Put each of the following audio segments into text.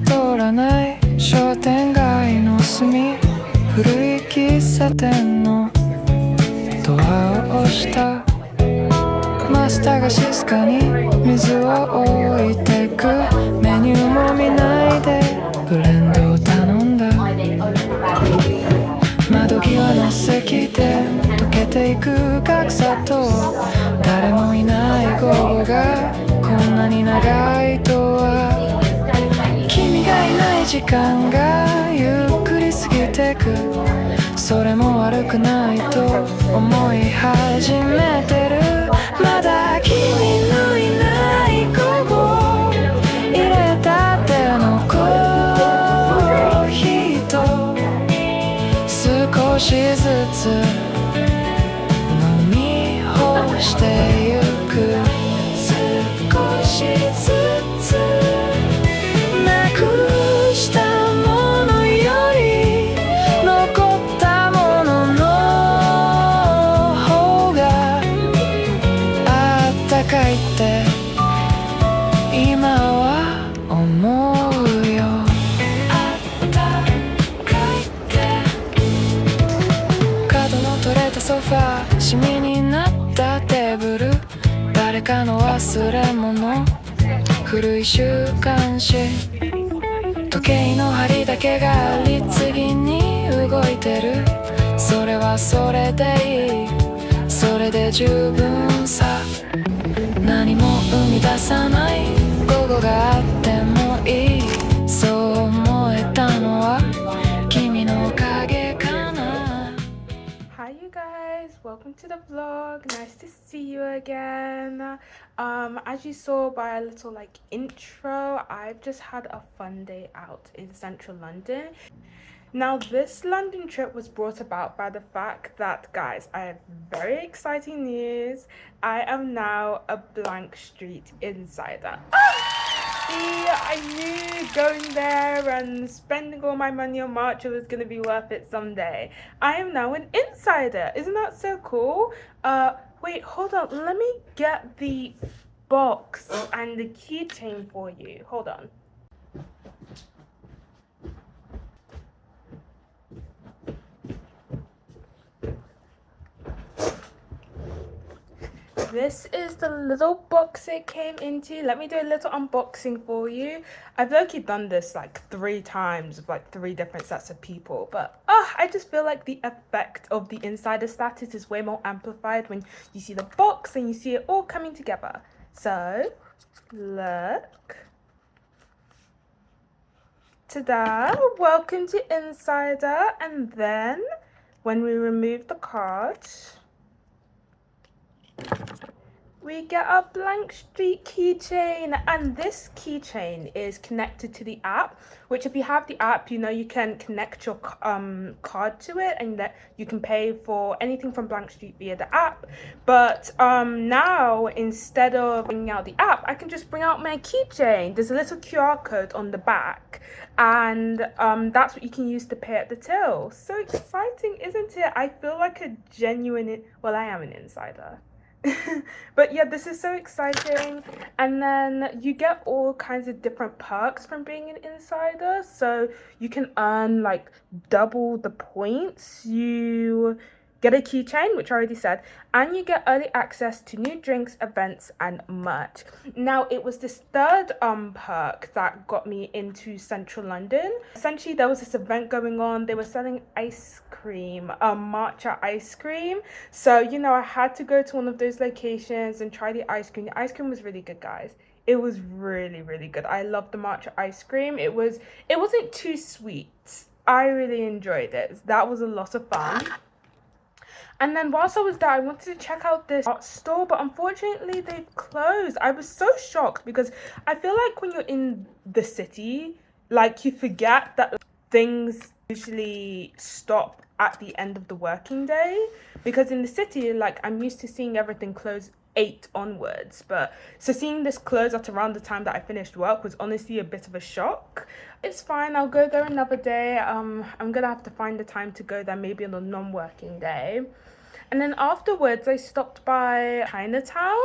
は通らない商店街の隅、古い喫茶店のドアを押した。マスターが静かに水を置いてく。メニューも見ないでブレンドを頼んだ。窓際の席で溶けていく格差と、誰もいない午後がこんなに長いとは。君がいない時間がゆっくり過ぎてく。それも悪くないと思い始めてる。まだ君のいない午後、入れたてのコーヒーと少しずつ飲み干してゆく。少しずつなくしたものより残ったものの方があったかいって今は思うよ。あったかいって角の取れたソファー、シミになったテーブル、誰かの忘れ物、古い週刊誌、時計の針だけが律儀に動いてる。それはそれでいい、それで十分さ。何も生み出さない午後があってもいい、そう思えたのは君のおかげかな。 Hi you guys, welcome to the vlog. Nice to see you again. As you saw by a little intro, I've just had a fun day out in central London. Now this London trip was brought about by the fact that, guys, I have very exciting news. I am now a Blank Street insider. See, I knew going there and spending all my money on matcha was going to be worth it someday. I am now an insider. Isn't that so cool? Wait, hold on. Let me get the box and the keychain for you. Hold on. This is the little box it came into. Let me do a little unboxing for you. I've low-key done this like 3 times with like 3 different sets of people, but I just feel like the effect of the insider status is way more amplified when you see the box and you see it all coming together. So look, ta-da, welcome to Insider. And then when we remove the card, we get a Blank Street keychain, and this keychain is connected to the app, which if you have the app, you know you can connect your card to it and that you can pay for anything from Blank Street via the app. But now instead of bringing out the app, I can just bring out my keychain. There's a little QR code on the back, and that's what you can use to pay at the till. So exciting, isn't it? I feel like a genuine, well, I am an insider. But yeah, this is so exciting. And then you get all kinds of different perks from being an insider. So you can earn like double the points. You get a keychain, which I already said, and you get early access to new drinks, events, and merch. Now, it was this third perk that got me into central London. Essentially, there was this event going on. They were selling ice cream, matcha ice cream. So, you know, I had to go to one of those locations and try the ice cream. The ice cream was really good, guys. It was really, really good. I loved the matcha ice cream. It wasn't too sweet. I really enjoyed it. That was a lot of fun. And then whilst I was there, I wanted to check out this art store, but unfortunately they've closed. I was so shocked because I feel like when you're in the city, like you forget that things usually stop at the end of the working day. Because in the city, like I'm used to seeing everything close 8 onwards, but so seeing this close at around the time that I finished work was honestly a bit of a shock. It's fine, I'll go there another day. I'm gonna have to find the time to go there, maybe on a non-working day. And then afterwards I stopped by Chinatown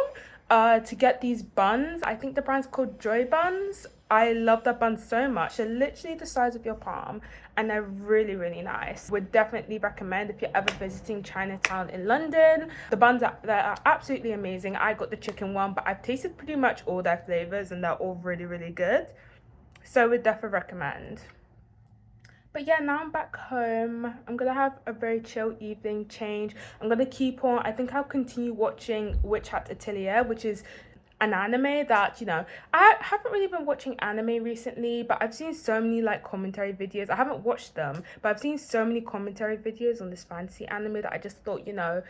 to get these buns. I think the brand's called Joy Buns. I love that bun so much. They're literally the size of your palm and they're really, really nice. Would definitely recommend if you're ever visiting Chinatown in London. The buns are absolutely amazing. I got the chicken one, but I've tasted pretty much all their flavors and they're all really, really good. So would definitely recommend. But yeah, now I'm back home. I'm gonna have a very chill evening change. I'm gonna keep on, I think I'll continue watching Witch Hat Atelier, which is an anime that, you know, I haven't really been watching anime recently, but I've seen so many like commentary videos. I haven't watched them, but I've seen so many commentary videos on this fantasy anime that I just thought, you know,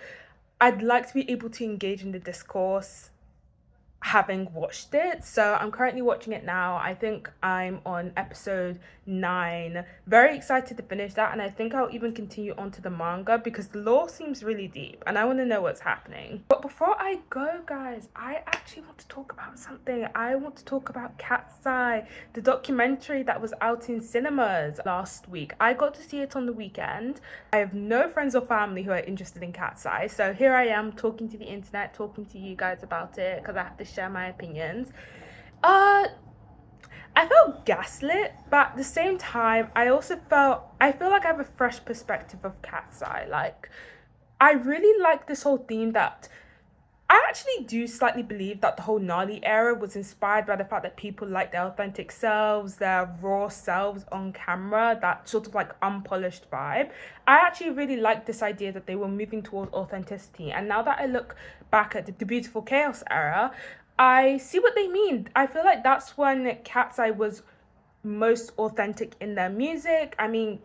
I'd like to be able to engage in the discourse having watched it. So I'm currently watching it now. I think I'm on episode 9. Very excited to finish that, and I think I'll even continue on to the manga because the lore seems really deep and I want to know what's happening. But before I go, guys, I actually want to talk about something. I want to talk about Cat's Eye, the documentary that was out in cinemas last week. I got to see it on the weekend. I have no friends or family who are interested in Cat's Eye, so here I am talking to the internet, talking to you guys about it because I have to share my opinions. I felt gaslit, but at the same time, I feel like I have a fresh perspective of Cat's Eye. Like, I really like this whole theme that I actually do slightly believe that the whole Nali era was inspired by the fact that people like their authentic selves, their raw selves on camera, that sort of like unpolished vibe. I actually really like this idea that they were moving towards authenticity. And now that I look back at the Beautiful Chaos era, I see what they mean. I feel like that's when Cat's Eye was most authentic in their music. I mean,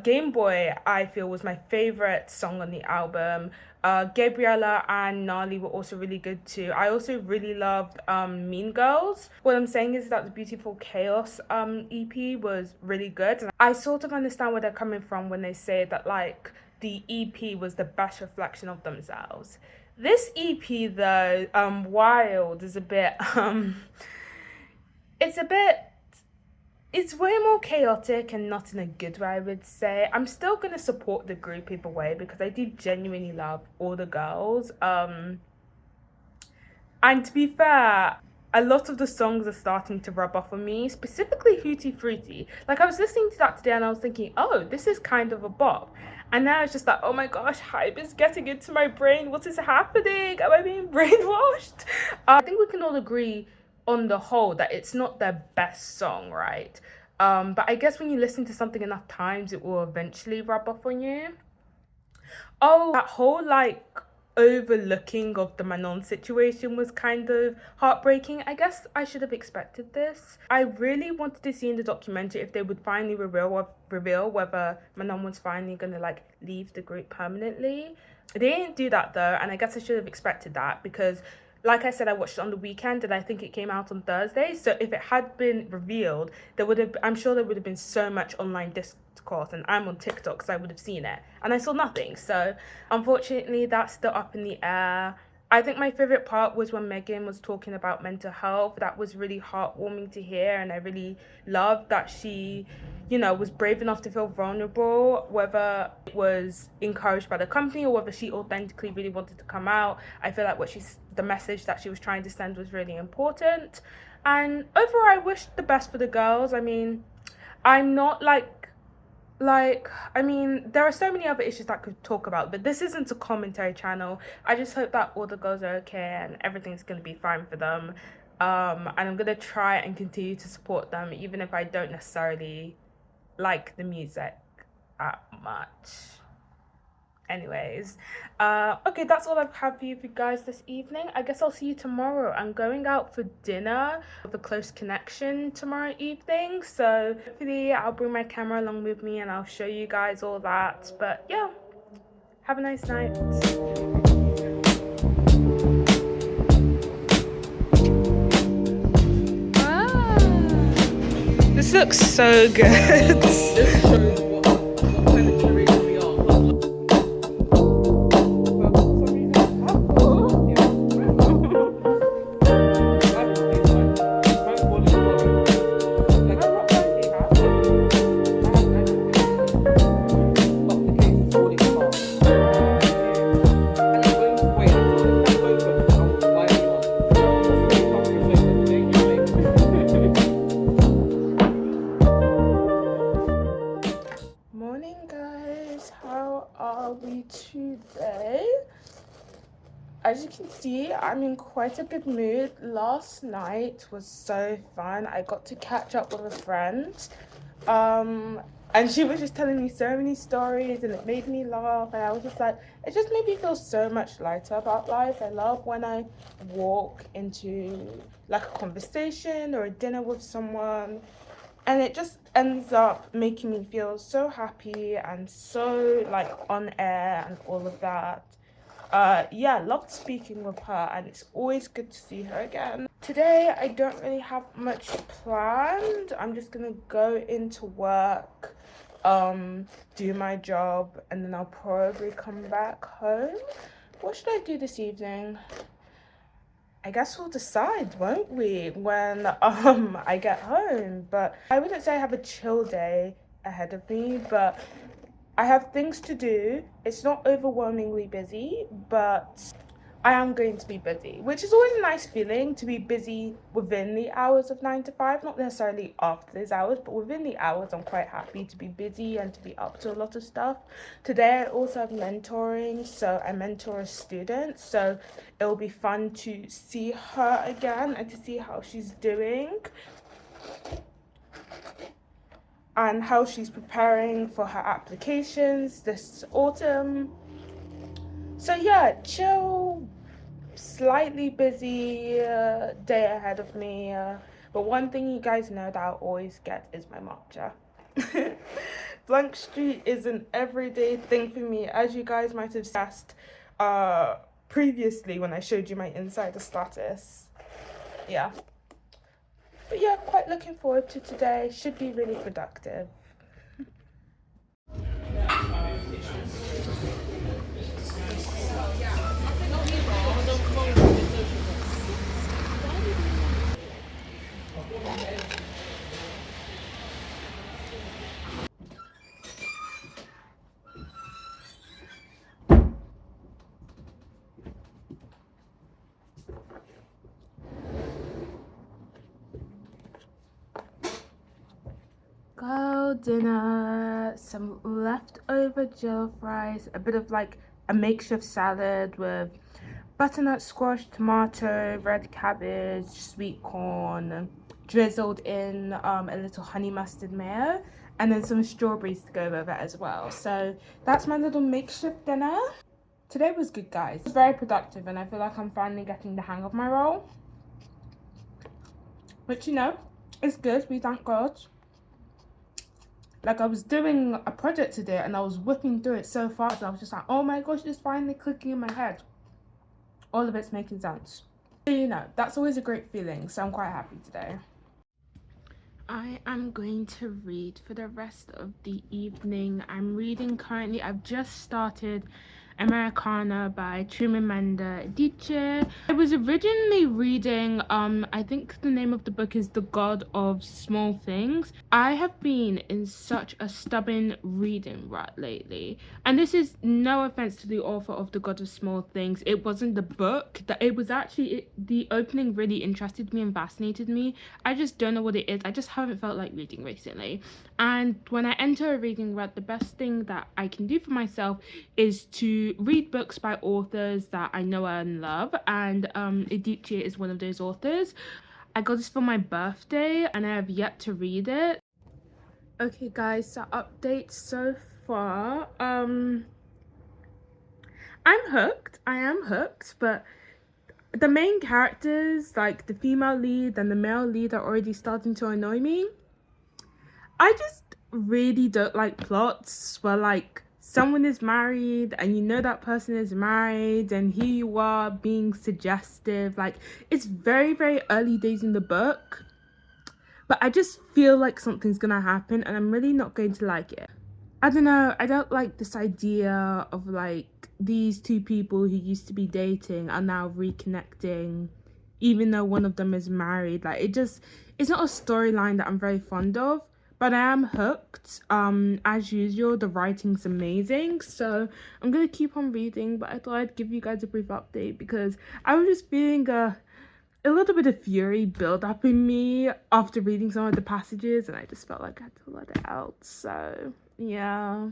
Game Boy, I feel, was my favorite song on the album. Gabriella and Nali were also really good too. I also really loved Mean Girls. What I'm saying is that the Beautiful Chaos EP was really good. And I sort of understand where they're coming from when they say that like the EP was the best reflection of themselves. This EP though, Wild, is a bit it's way more chaotic and not in a good way, I would say. I'm still gonna support the group either way because I do genuinely love all the girls. And to be fair, a lot of the songs are starting to rub off on me, specifically Hootie Fruity. Like, I was listening to that today and I was thinking, oh, this is kind of a bop. And now it's just like, oh my gosh, hype is getting into my brain. What is happening? Am I being brainwashed? I think we can all agree on the whole that it's not their best song, right? But I guess when you listen to something enough times, it will eventually rub off on you. Oh, that whole like overlooking of the Manon situation was kind of heartbreaking. I guess I should have expected this. I really wanted to see in the documentary if they would finally reveal whether Manon was finally gonna like leave the group permanently. They didn't do that though, and I guess I should have expected that because, like I said, I watched it on the weekend and I think it came out on Thursday. So if it had been revealed, I'm sure there would have been so much online discourse, and I'm on TikTok, so I would have seen it. And I saw nothing. So unfortunately, that's still up in the air. I think my favorite part was when Megan was talking about mental health. That was really heartwarming to hear, and I really loved that she, you know, was brave enough to feel vulnerable, whether it was encouraged by the company or whether she authentically really wanted to come out. I feel like the message that she was trying to send was really important. And overall, I wish the best for the girls. I mean, I'm not I mean, there are so many other issues that I could talk about, but this isn't a commentary channel. I just hope that all the girls are okay and everything's going to be fine for them. And I'm going to try and continue to support them, even if I don't necessarily like the music that much. Anyways, okay, that's all I have for you guys this evening. I guess I'll see you tomorrow. I'm going out for dinner with a close connection tomorrow evening, so hopefully I'll bring my camera along with me and I'll show you guys all that. But yeah, have a nice night. This looks so good. This shows what kind of generation we are. are we today? As you can see, I'm in quite a good mood. Last night was so fun. I got to catch up with a friend. And she was just telling me so many stories and it made me laugh, and I was just like, it just made me feel so much lighter about life. I love when I walk into like a conversation or a dinner with someone and it just ends up making me feel so happy and so like on air and all of that. Yeah, loved speaking with her and it's always good to see her again. Today I don't really have much planned. I'm just gonna go into work, do my job, and then I'll probably come back home. What should I do this evening? I guess we'll decide, won't we, when I get home. But I wouldn't say I have a chill day ahead of me, but I have things to do. It's not overwhelmingly busy, but I am going to be busy, which is always a nice feeling, to be busy within the hours of 9 to 5, not necessarily after those hours, but within the hours. I'm quite happy to be busy and to be up to a lot of stuff. Today I also have mentoring, so I mentor a student, so it'll be fun to see her again and to see how she's doing and how she's preparing for her applications this autumn. So yeah, chill, slightly busy day ahead of me, but one thing you guys know that I'll always get is my matcha. Blank Street is an everyday thing for me, as you guys might have guessed previously when I showed you my insider status. Yeah, but yeah, quite looking forward to today. Should be really productive. Go dinner, some leftover jollof rice, a bit of like a makeshift salad with butternut squash, tomato, red cabbage, sweet corn, drizzled in a little honey mustard mayo, and then some strawberries to go with it as well. So that's my little makeshift dinner. Today was good, guys. It was very productive and I feel like I'm finally getting the hang of my role, which, you know, is good. We thank God. Like, I was doing a project today and I was whipping through it so fast. I was just like, oh my gosh, it's finally clicking in my head. All of it's making sense. So, you know, that's always a great feeling. So I'm quite happy today. I am going to read for the rest of the evening. I'm reading currently, I've just started Americana by Chimamanda Adichie. I was originally reading, I think the name of the book is The God of Small Things. I have been in such a stubborn reading rut lately. And this is no offense to the author of The God of Small Things. It wasn't the book, that it was actually, the opening really interested me and fascinated me. I just don't know what it is. I just haven't felt like reading recently. And when I enter a reading rut, the best thing that I can do for myself is to read books by authors that I know and love, and Adichie is one of those authors. I got this for my birthday and I have yet to read it. Okay guys, so updates so far. I'm hooked. I am hooked, but the main characters, like the female lead and the male lead, are already starting to annoy me. I just really don't like plots where like someone is married and you know that person is married and here you are being suggestive. Like, it's very, very early days in the book, but I just feel like something's gonna happen and I'm really not going to like it. I don't know, I don't like this idea of like these two people who used to be dating are now reconnecting even though one of them is married. Like, it's not a storyline that I'm very fond of, but I am hooked. As usual, the writing's amazing, so I'm gonna keep on reading, but I thought I'd give you guys a brief update because I was just feeling a little bit of fury build up in me after reading some of the passages, and I just felt like I had to let it out. So yeah.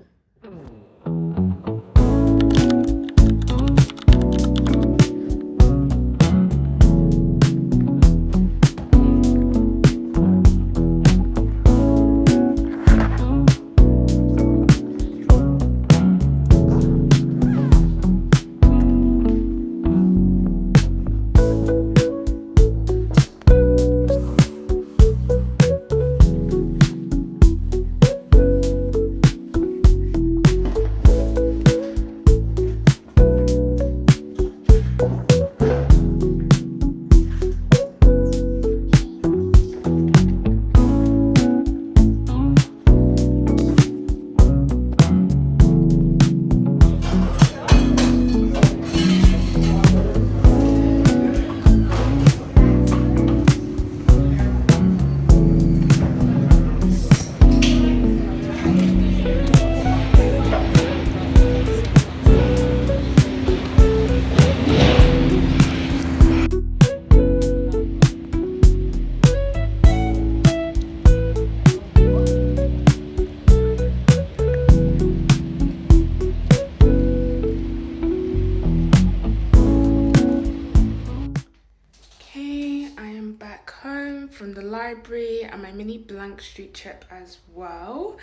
library and my mini blank street trip as well.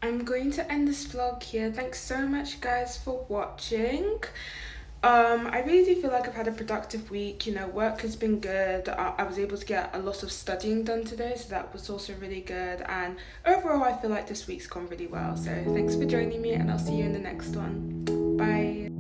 I'm going to end this vlog here. Thanks so much guys for watching. I really do feel like I've had a productive week. You know, work has been good. I was able to get a lot of studying done today, so that was also really good. And overall, I feel like this week's gone really well. So thanks for joining me, and I'll see you in the next one. Bye.